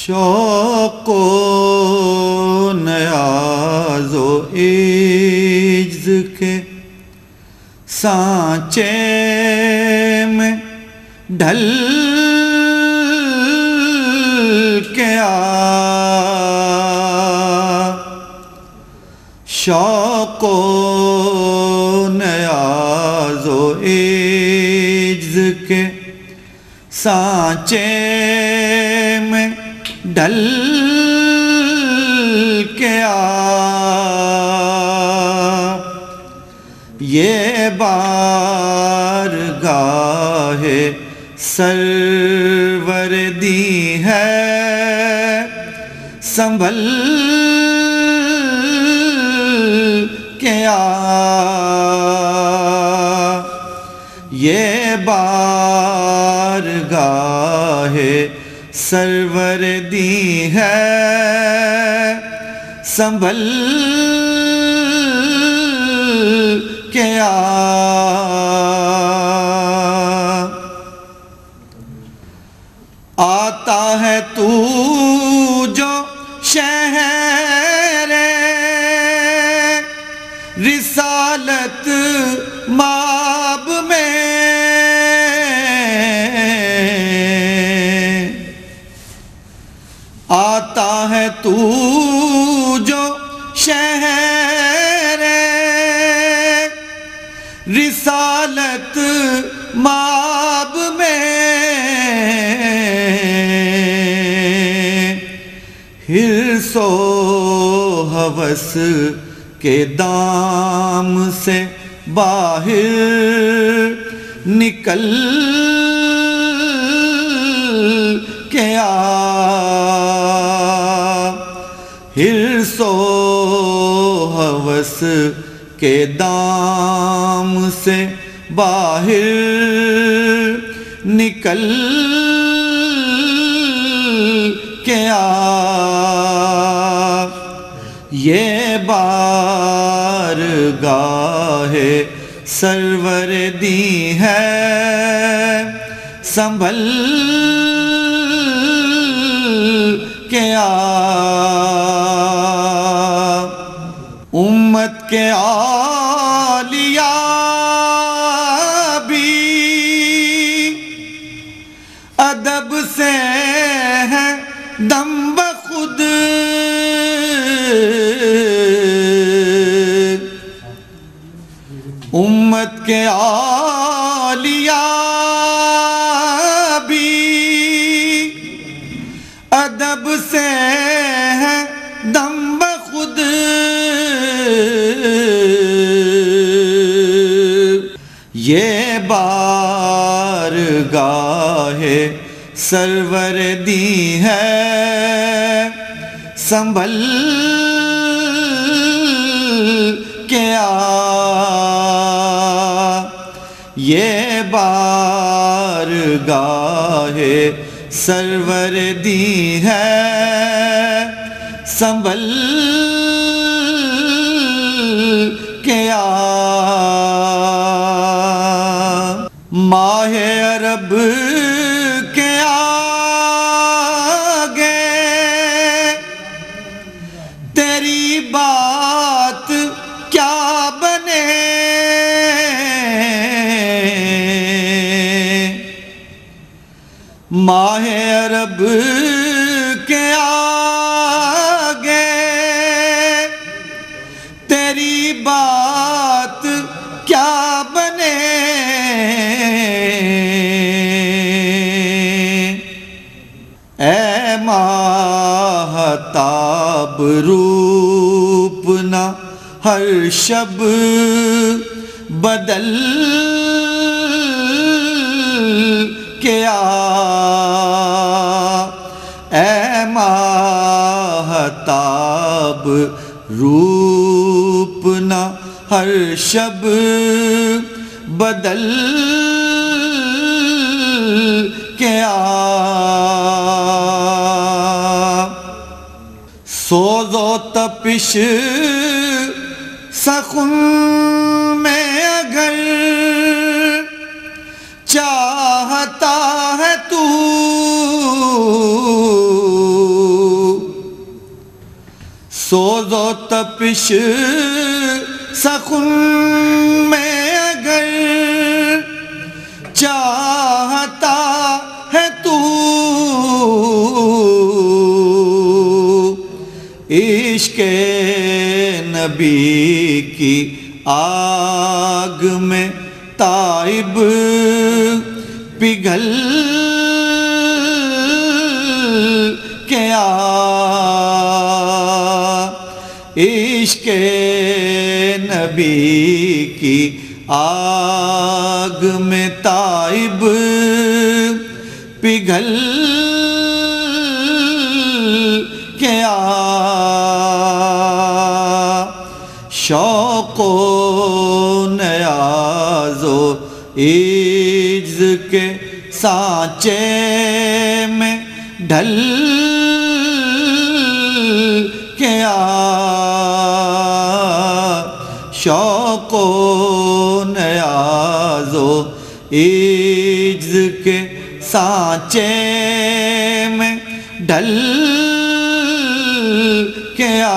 شوق و نیاز و عجز کے سانچے میں ڈھل کے آ، شوق و نیاز و عجز کے سانچے میں ڈھل کے آ، یہ بارگاہ سروردی ہے، سنبھل کے آ، یہ بارگاہ سروردی ہے، سنبھل کے آ۔ آتا ہے تو جو شہر رسالت مآب میں، آتا ہے تو جو شہر رسالت مآب میں، حرص و ہوس کے دام سے باہر نکل کے آ، حرص و ہوس کے دام سے باہر نکل کے آ، یہ بارگاہ سروردی ہے، سنبھل کے آ۔ امت کے اولیاء بھی ادب سے ہیں دم بخود، امت کے اولیاء بھی ادب سے ہیں دم بخود، یہ بارگاہ سروردی ہے، سنبھل کے آ، یہ بارگاہ سروردی ہے، سنبھل کے آ۔ ماہ عرب کے آگے تیری بات کیا بنے، ماہ عرب کے آگے تیری بات کیا بنے، اے ماہتاب روپ نہ ہر شب بدل کے آ، اے ماہتاب روپ نہ ہر شب بدل کے آ، سوز و تپش سخن میں اگر چاہتا ہے تو سوز و تپش سخن میں اگر چاہتا ہے تو عشق نبی کی آگ میں تائب پگھل کے آ عشق نبی کی آگ میں تائب پگھل کے آ شوق و نیاز و عجز کے سانچے میں ڈھل کے آ شوق و نیاز و عجز کے سانچے میں ڈھل کے آ